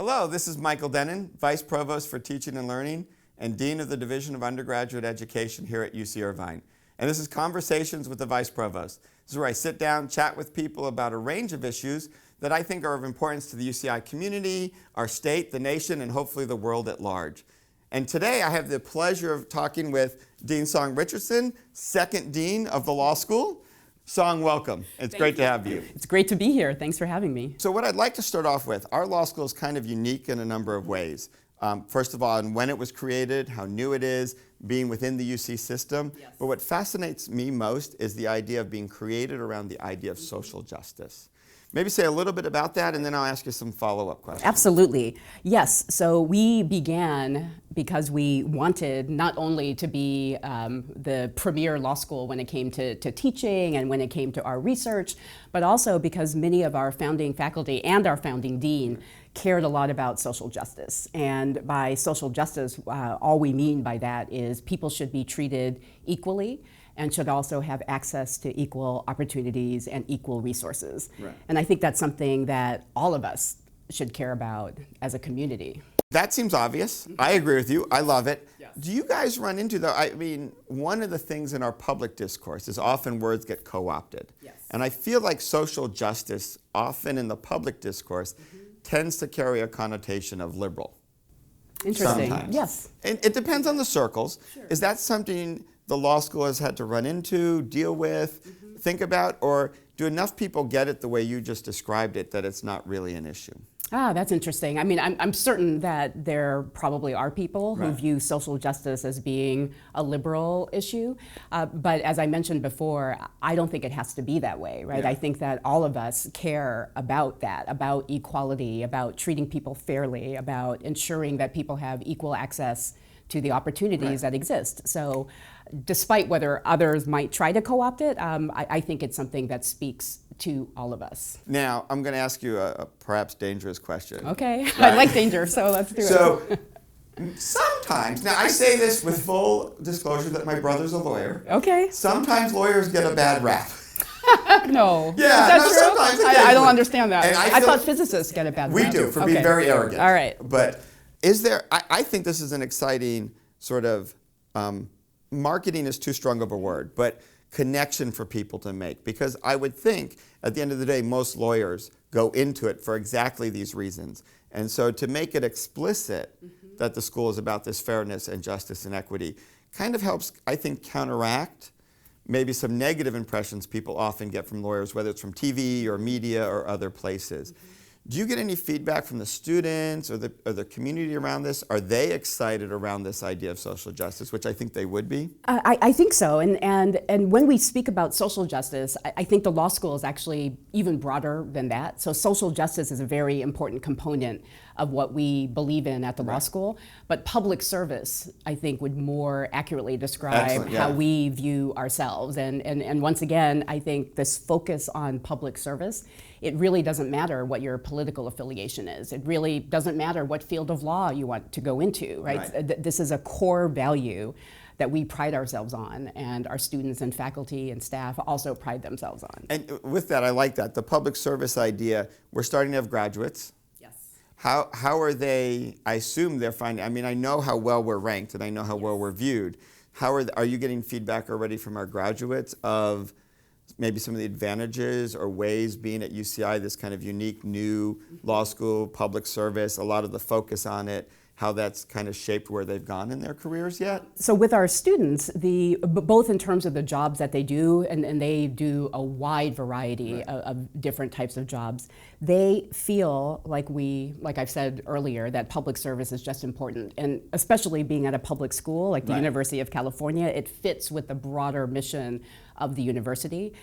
Hello, this is Michael Dennin, Vice Provost for Teaching and Learning and Dean of the Division of Undergraduate Education here at UC Irvine. And this is Conversations with the Vice Provost. This is where I sit down, chat with people about a range of issues that I think are of importance to the UCI community, our state, the nation, and hopefully the world at large. And today I have the pleasure of talking with Dean Song Richardson, second Dean of the Law School. Song, welcome. It's great to have you. It's great to be here. Thanks for having me. So what I'd like to start off with, our law school is kind of unique in a number of ways. First of all, in when it was created, how new it is, being within the UC system. Yes. But what fascinates me most is the idea of being created around the idea of social justice. Maybe say a little bit about that, and then I'll ask you some follow-up questions. Absolutely. Yes. So we began because we wanted not only to be the premier law school when it came to teaching and when it came to our research, but also because many of our founding faculty and our founding dean cared a lot about social justice. And by social justice, all we mean by that is people should be treated equally and should also have access to equal opportunities and equal resources. Right. And I think that's something that all of us should care about as a community. That seems obvious. I agree with you. I love it. Yes. Do you guys run into one of the things in our public discourse is often words get co-opted. Yes. And I feel like social justice, often in the public discourse, tends to carry a connotation of liberal. Interesting. Sometimes. Yes. And it depends on the circles. Sure. Is that something the law school has had to run into, deal with, think about, or do enough people get it the way you just described it that it's not really an issue? That's interesting. I mean, I'm certain that there probably are people who Right. view social justice as being a liberal issue. But as I mentioned before, I don't think it has to be that way, right? Yeah. I think that all of us care about that, about equality, about treating people fairly, about ensuring that people have equal access to the opportunities Right. that exist. So despite whether others might try to co-opt it, I think it's something that speaks to all of us. Now, I'm going to ask you a perhaps dangerous question. Okay, Right. I like danger, so let's do it. So sometimes, now I say this with full disclosure that my brother's a lawyer. Okay. Sometimes lawyers get a bad rap. No. Yeah, Is that no, true? sometimes I occasionally. don't understand that. And I I feel- thought physicists get a bad We rap. do, for Okay. being very arrogant. All right. But is there, I think this is an exciting sort of, marketing is too strong of a word, but connection for people to make. Because I would think, at the end of the day, most lawyers go into it for exactly these reasons. And so to make it explicit that the school is about this fairness and justice and equity kind of helps, I think, counteract maybe some negative impressions people often get from lawyers, whether it's from TV or media or other places. Do you get any feedback from the students or the community around this? Are they excited around this idea of social justice, which I think they would be? I think so, and when we speak about social justice, I think the law school is actually even broader than that. So social justice is a very important component of what we believe in at the law school, but public service, I think, would more accurately describe Excellent, yeah. how we view ourselves. And once again, I think this focus on public service, it really doesn't matter what your political affiliation is. It really doesn't matter what field of law you want to go into, right? This is a core value that we pride ourselves on, and our students and faculty and staff also pride themselves on. And with that, I like that. The public service idea, we're starting to have graduates. Yes. How are they, I assume they're finding, I mean, I know how well we're ranked and I know how well we're viewed. Are you getting feedback already from our graduates of maybe some of the advantages or ways being at UCI, this kind of unique new law school, public service, a lot of the focus on it, how that's kind of shaped where they've gone in their careers yet? So with our students, both in terms of the jobs that they do, and they do a wide variety of different types of jobs, they feel like I've said earlier, that public service is just important. And especially being at a public school like the University of California, it fits with the broader mission of the university.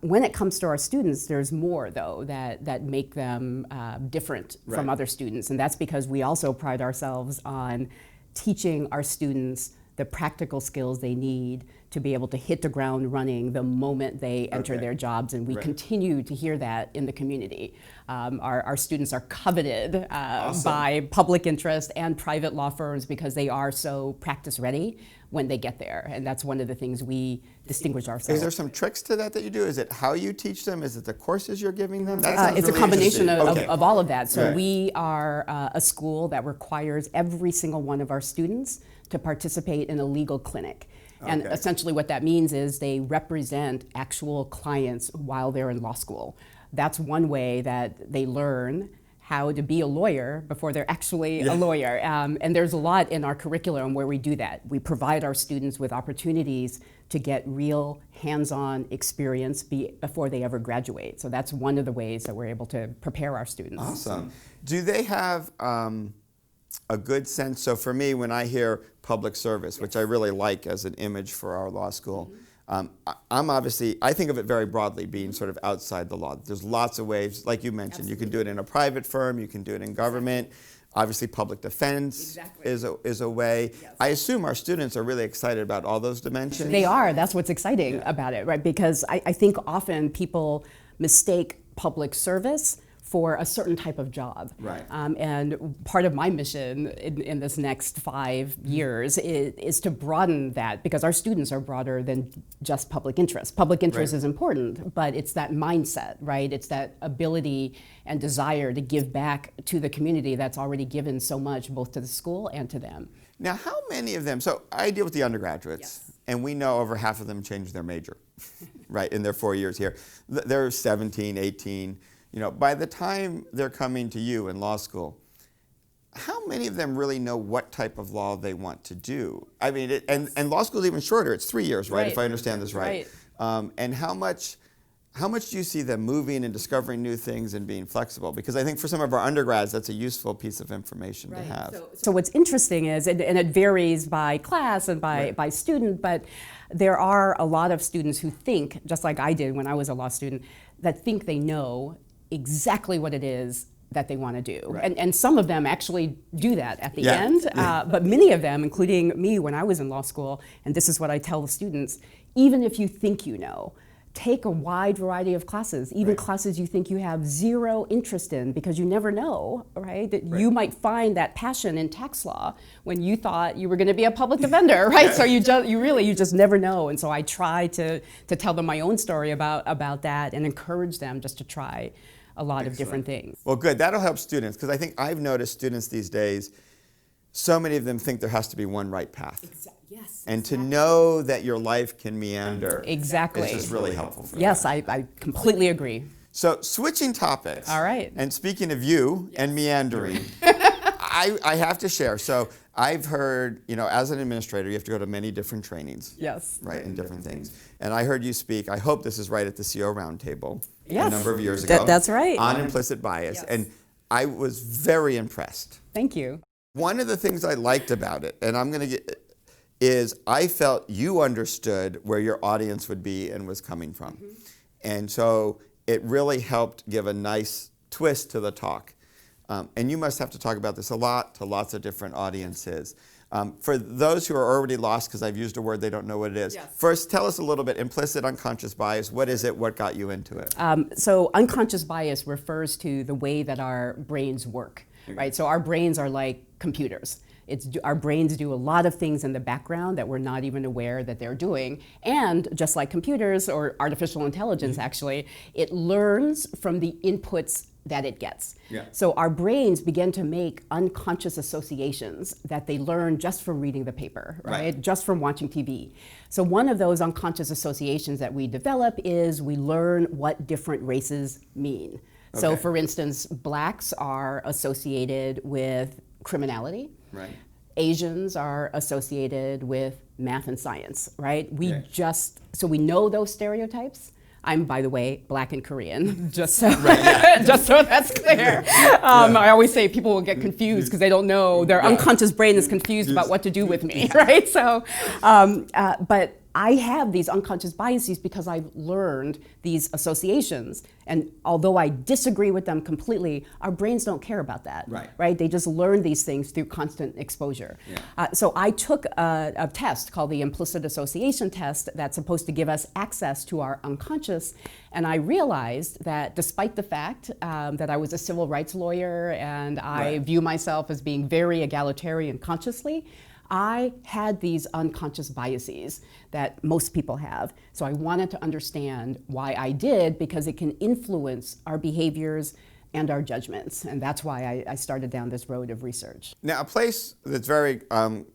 When it comes to our students, there's more, though, that make them different from other students. And that's because we also pride ourselves on teaching our students the practical skills they need to be able to hit the ground running the moment they enter their jobs. And we continue to hear that in the community. Our students are coveted by public interest and private law firms because they are so practice ready when they get there. And that's one of the things we distinguish ourselves. Is there some tricks to that you do? Is it how you teach them? Is it the courses you're giving them? That sounds It's really a combination interesting. of all of that. So Right. we are a school that requires every single one of our students to participate in a legal clinic. And Okay. essentially what that means is they represent actual clients while they're in law school. That's one way that they learn how to be a lawyer before they're actually a lawyer. And there's a lot in our curriculum where we do that. We provide our students with opportunities to get real hands-on experience before they ever graduate. So that's one of the ways that we're able to prepare our students. Awesome. Do they have a good sense? So for me, when I hear public service, which I really like as an image for our law school, I think of it very broadly, being sort of outside the law. There's lots of ways, like you mentioned. You can do it in a private firm, you can do it in government. Obviously, public defense is a way. Yes. I assume our students are really excited about all those dimensions. They are. That's what's exciting about it, right? Because I think often people mistake public service for a certain type of job. Right. And part of my mission in this next 5 years is to broaden that, because our students are broader than just public interest. Public interest Right. is important, but it's that mindset, right? It's that ability and desire to give back to the community that's already given so much, both to the school and to them. Now, how many of them, so I deal with the undergraduates, and we know over half of them changed their major, right, in their 4 years here. They're 17, 18. By the time they're coming to you in law school, how many of them really know what type of law they want to do? I mean, and law school is even shorter. It's 3 years, right? If I understand this right. And how much do you see them moving and discovering new things and being flexible? Because I think for some of our undergrads, that's a useful piece of information to have. So what's interesting is, and it varies by class and by student, but there are a lot of students who think, just like I did when I was a law student, that think they know exactly what it is that they want to do. Right. And some of them actually do that at the end, but many of them, including me when I was in law school, and this is what I tell the students, even if you think you know, take a wide variety of classes, even classes you think you have zero interest in, because you never know, right? That you might find that passion in tax law when you thought you were going to be a public defender, right? So you just never know. And so I try to tell them my own story about that and encourage them just to try a lot of different things. Well, good. That'll help students, because I think I've noticed students these days, so many of them think there has to be one right path. Yes. And to know that your life can meander Exactly. is just really helpful for them. Yes, I completely agree. So switching topics. All right. And speaking of you and meandering, I have to share. So I've heard, as an administrator, you have to go to many different trainings. Yes. Right, and different things. And I heard you speak, I hope this is right, at the CO Roundtable Yes. a number of years ago. That's right. On implicit bias. Yes. And I was very impressed. Thank you. One of the things I liked about it, and I'm going to get, is I felt you understood where your audience would be and was coming from. And so it really helped give a nice twist to the talk. And you must have to talk about this a lot to lots of different audiences. For those who are already lost, because I've used a word they don't know what it is, first tell us a little bit, implicit unconscious bias. What is it? What got you into it? So unconscious bias refers to the way that our brains work, right? So our brains are like computers. Our brains do a lot of things in the background that we're not even aware that they're doing. And just like computers or artificial intelligence, actually, it learns from the inputs that it gets. So our brains begin to make unconscious associations that they learn just from reading the paper, right? Just from watching TV. So one of those unconscious associations that we develop is we learn what different races mean. So for instance, blacks are associated with criminality. Asians are associated with math and science, right? So we know those stereotypes. I'm, by the way, black and Korean, just so that's clear. I always say people will get confused because they don't know, their unconscious brain is confused about what to do with me, right? So, but I have these unconscious biases because I've learned these associations. And although I disagree with them completely, our brains don't care about that, right? They just learn these things through constant exposure. So I took a test called the Implicit Association Test that's supposed to give us access to our unconscious. And I realized that despite the fact that I was a civil rights lawyer and I view myself as being very egalitarian consciously, I had these unconscious biases that most people have. So I wanted to understand why I did, because it can influence our behaviors and our judgments. And that's why I started down this road of research. Now, a place that's very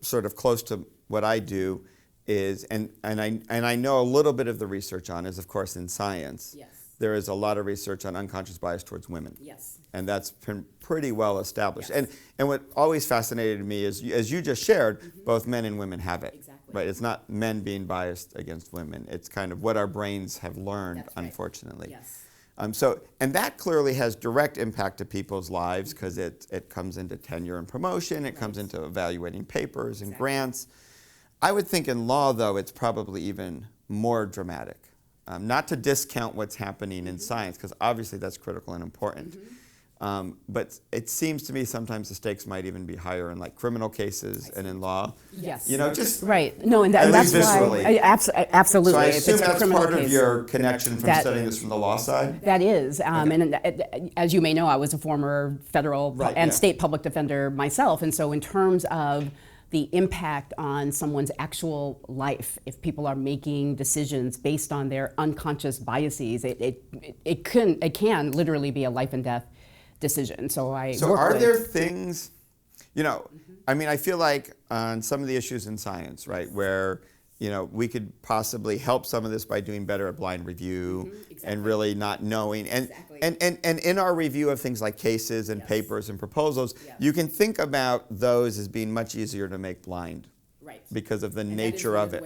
sort of close to what I do is, and I know a little bit of the research on, is of course in science. Yes. There is a lot of research on unconscious bias towards women. Yes. And that's been pretty well established. Yes. And what always fascinated me is, as you just shared, both men and women have it. Exactly. Right? It's not men being biased against women. It's kind of what our brains have learned, That's right. unfortunately. Yes. And that clearly has direct impact to people's lives, because it comes into tenure and promotion, it comes into evaluating papers and grants. I would think in law, though, it's probably even more dramatic. Not to discount what's happening in science, because obviously that's critical and important. But it seems to me sometimes the stakes might even be higher in like criminal cases and in law. Yes. You know, just right. No, and at that's least why viscerally. absolutely. So I If assume it's a that's criminal part of case. your connection from That- studying this from the law side. That is, and as you may know, I was a former federal Right, and yeah. state public defender myself, and so in terms of the impact on someone's actual life, if people are making decisions based on their unconscious biases, it can literally be a life and death decision. So So are there things, you know, I mean, I feel like on some of the issues in science, right, where, you know, we could possibly help some of this by doing better at blind review and really not knowing. And, and in our review of things like cases and papers and proposals, you can think about those as being much easier to make blind because of the nature of it.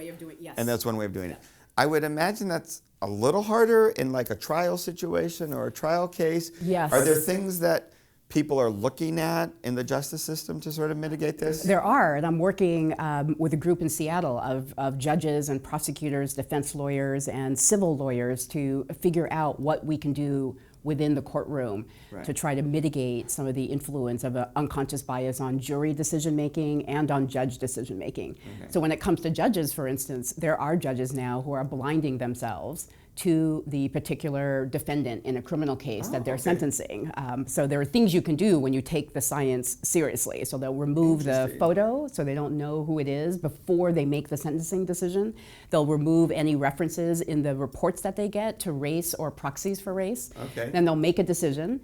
And that's one way of doing it. I would imagine that's a little harder in like a trial situation or a trial case. Yes. Are there things that people are looking at in the justice system to sort of mitigate this? There are, and I'm working with a group in Seattle of judges and prosecutors, defense lawyers, and civil lawyers to figure out what we can do within the courtroom to try to mitigate some of the influence of unconscious bias on jury decision making and on judge decision making. So when it comes to judges, for instance, there are judges now who are blinding themselves to the particular defendant in a criminal case that they're sentencing. So there are things you can do when you take the science seriously. So they'll remove the photo so they don't know who it is before they make the sentencing decision. They'll remove any references in the reports that they get to race or proxies for race. Then they'll make a decision.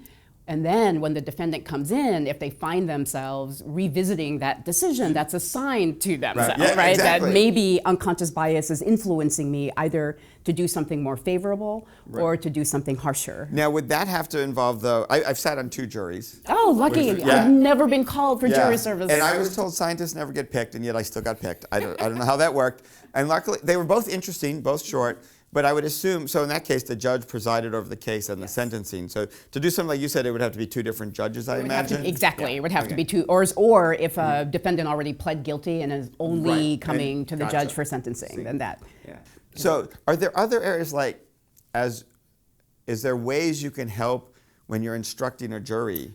And then when the defendant comes in, if they find themselves revisiting that decision, that's a sign to themselves, right? That maybe unconscious bias is influencing me either to do something more favorable or to do something harsher. Now, would that have to involve, though, I've sat on 2 juries. Oh, lucky. I've never been called for jury service. And I was told scientists never get picked, and yet I still got picked. I don't know how that worked. And luckily, they were both interesting, both short. But I would assume, so in that case, the judge presided over the case and the sentencing. So to do something like you said, it would have to be 2 different judges, I imagine? Exactly. It would have to be 2. Or if a defendant already pled guilty and is only coming to the judge for sentencing, then that. So are there other areas like, is there ways you can help when you're instructing a jury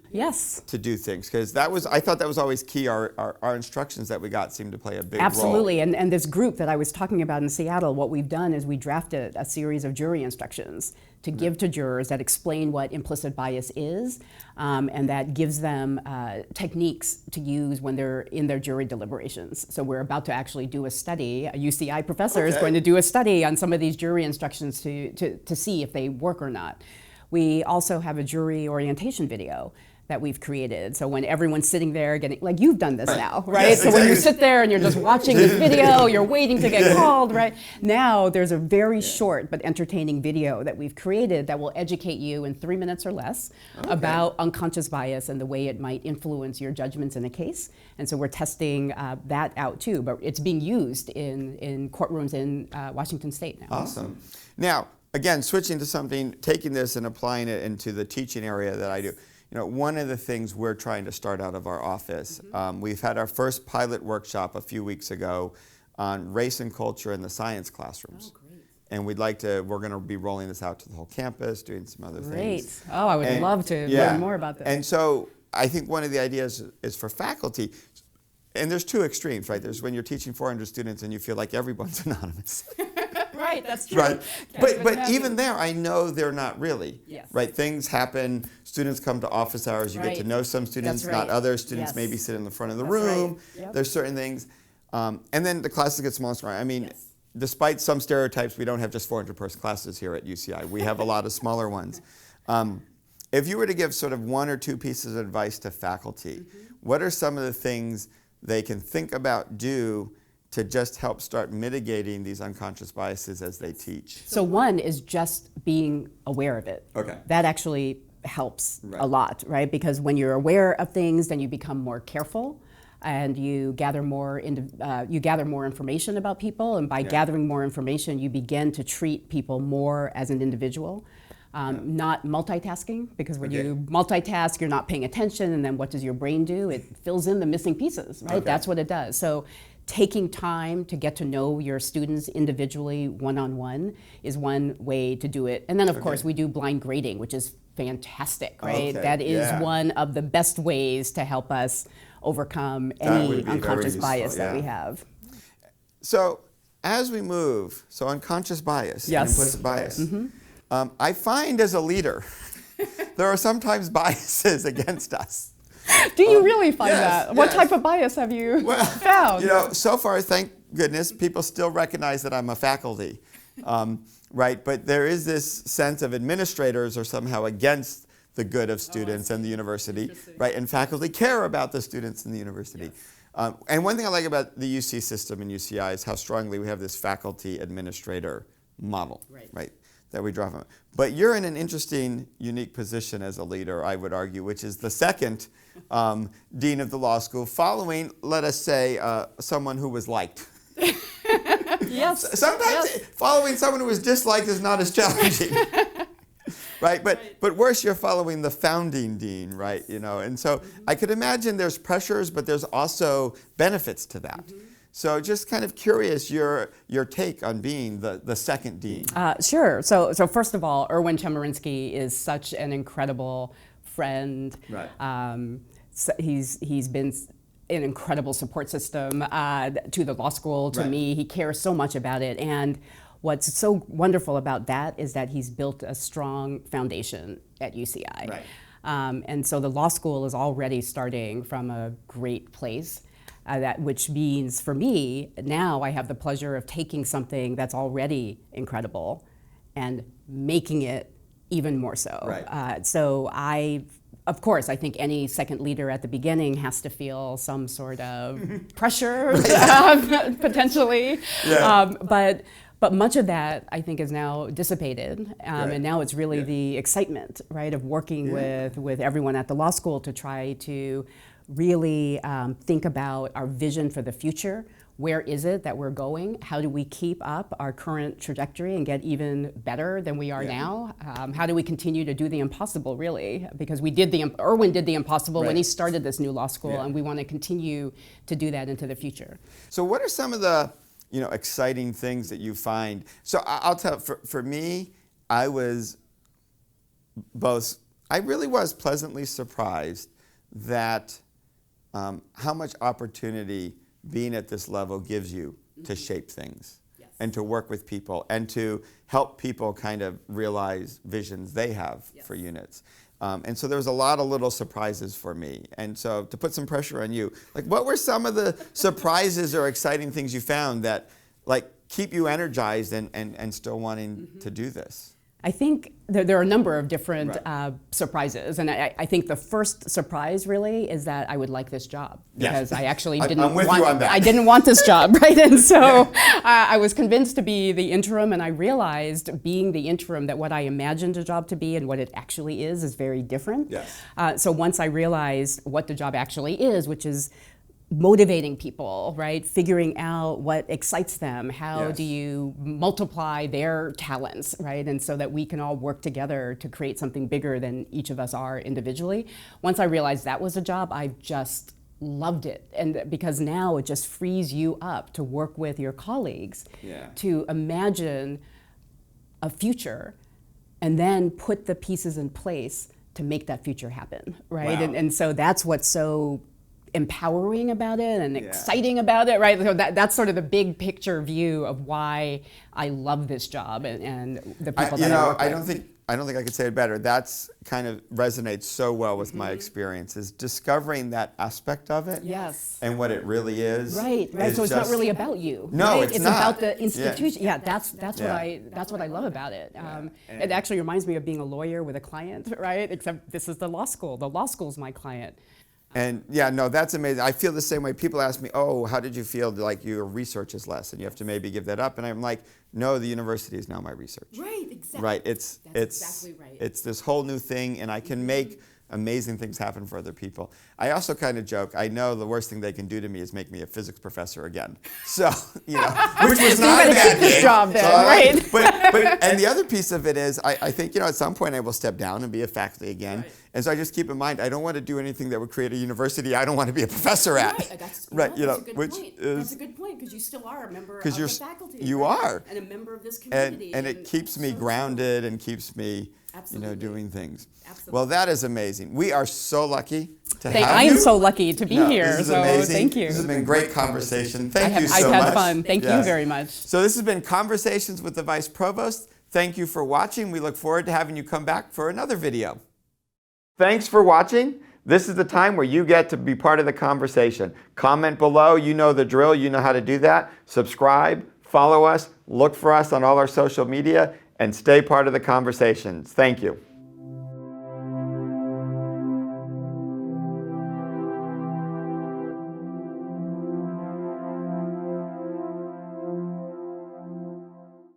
to do things? Because I thought that was always key. Our instructions that we got seemed to play a big role. Absolutely, and this group that I was talking about in Seattle, what we've done is we drafted a series of jury instructions to give to jurors that explain what implicit bias is, and that gives them techniques to use when they're in their jury deliberations. So we're about to actually do a study. A UCI professor is going to do a study on some of these jury instructions to see if they work or not. We also have a jury orientation video that we've created. So when everyone's sitting there getting, like you've done this now, right? Yes, so when you sit there and you're just watching this video, you're waiting to get called, right? Now there's a very short but entertaining video that we've created that will educate you in 3 minutes or less about unconscious bias and the way it might influence your judgments in a case. And so we're testing that out too, but it's being used in courtrooms in Washington State now. Awesome. Now, again, switching to something, taking this and applying it into the teaching area that I do. You know, one of the things we're trying to start out of our office, we've had our first pilot workshop a few weeks ago on race and culture in the science classrooms. And we're going to be rolling this out to the whole campus, doing some other things. Oh, I would love to learn more about this. And so I think one of the ideas is for faculty, and there's 2 extremes, right? There's when you're teaching 400 students and you feel like everyone's anonymous. Right, that's true. Right, but even there, I know they're not really. Right, things happen. Students come to office hours. You get to know some students, not others. Students maybe sit in the front of the room. There's certain things. And then the classes get smaller and smaller. I mean, despite some stereotypes, we don't have just 400-person classes here at UCI. We have a lot of smaller ones. If you were to give sort of one or two pieces of advice to faculty, what are some of the things they can think about, do, to just help start mitigating these unconscious biases as they teach? So one is just being aware of it. Okay. That actually helps Right. a lot, right? Because when you're aware of things, then you become more careful, and you gather more information about people, and by gathering more information, you begin to treat people more as an individual. Not multitasking, because when you multitask, you're not paying attention, and then what does your brain do? It fills in the missing pieces, right? That's what it does. So taking time to get to know your students individually, one-on-one, is one way to do it. And then, of course, we do blind grading, which is fantastic, right? That is one of the best ways to help us overcome any unconscious bias that we have. So as we move, so unconscious bias, and implicit bias, I find as a leader, there are sometimes biases against us. Do you really find that? What type of bias have you found? You know, so far, thank goodness, people still recognize that I'm a faculty, right? But there is this sense of administrators are somehow against the good of students and the university, right? And faculty care about the students in the university. And one thing I like about the UC system and UCI is how strongly we have this faculty administrator model, right? That we draw from. But you're in an interesting, unique position as a leader, I would argue, which is the second dean of the law school, following, let us say, someone who was liked. Sometimes following someone who was disliked is not as challenging. Right, but worse, you're following the founding dean, right? You know, and so I could imagine there's pressures, but there's also benefits to that. So just kind of curious your take on being the second dean. Sure. So first of all, Irwin Chemerinsky is such an incredible friend. Right. So he's been an incredible support system to the law school, to me. He cares so much about it. And what's so wonderful about that is that he's built a strong foundation at UCI. Right. And so the law school is already starting from a great place. Which means for me, now I have the pleasure of taking something that's already incredible and making it even more so. Right. So of course, I think any second leader at the beginning has to feel some sort of pressure, potentially. But much of that, I think, is now dissipated, and now it's really the excitement, right, of working with everyone at the law school to try to really think about our vision for the future. Where is it that we're going? How do we keep up our current trajectory and get even better than we are now? How do we continue to do the impossible, really? Because Irwin did the impossible when he started this new law school, and we want to continue to do that into the future. So what are some of the exciting things that you find? So I'll tell, for me, I really was pleasantly surprised that how much opportunity being at this level gives you to shape things and to work with people and to help people kind of realize visions they have for units. And so there was a lot of little surprises for me. And so to put some pressure on you, like what were some of the surprises or exciting things you found that like keep you energized and still wanting to do this? I think there are a number of different surprises, and I think the first surprise really is that I would like this job, because I actually didn't want this job, right? And so I was convinced to be the interim, and I realized being the interim that what I imagined a job to be and what it actually is very different. So once I realized what the job actually is, which is motivating people, right? Figuring out what excites them. How do you multiply their talents, right? And so that we can all work together to create something bigger than each of us are individually. Once I realized that was a job, I just loved it. And because now it just frees you up to work with your colleagues to imagine a future and then put the pieces in place to make that future happen, right? And so that's what's so empowering about it and exciting about it, right? So that's sort of the big picture view of why I love this job and the people that I work with. I don't think I don't think I could say it better. That's kind of resonates so well with my experience, is discovering that aspect of it. Yes. And what it really is. Right. So it's not really about you. No, right? it's not. About the institution. Yeah, that's Yeah. what I love about it. It actually reminds me of being a lawyer with a client, right? Except this is the law school. The law school's my client. And yeah, no, that's amazing. I feel the same way. People ask me, oh, how did you feel like your research is less and you have to maybe give that up? And I'm like, no, the university is now my research. Right, exactly. Right, That's exactly right. It's this whole new thing, and I can make amazing things happen for other people. I also kind of joke, I know the worst thing they can do to me is make me a physics professor again. So, you know, which was not a bad this gig. job then, So right? But and the other piece of it is, I think, you know, at some point I will step down and be a faculty again. Right. And so I just keep in mind, I don't want to do anything that would create a university I don't want to be a professor at. Right, that's, Right, you know, that's a good which point. is, That's a good point, because you still are a member of 'cause the you're faculty. you right? are. And a member of this and community. it keeps me grounded and keeps me, Absolutely. you know, doing things. Absolutely. Well, that is amazing. We are so lucky to have I you. am so lucky to be No, here, this is so amazing. thank you. This has been great conversation. Thank you so I've much. had fun. Thank you Yes. very much. So this has been Conversations with the Vice Provost. Thank you for watching. We look forward to having you come back for another video. Thanks for watching. This is the time where you get to be part of the conversation. Comment below. You know the drill. You know how to do that. Subscribe, follow us, look for us on all our social media, and stay part of the conversations. Thank you.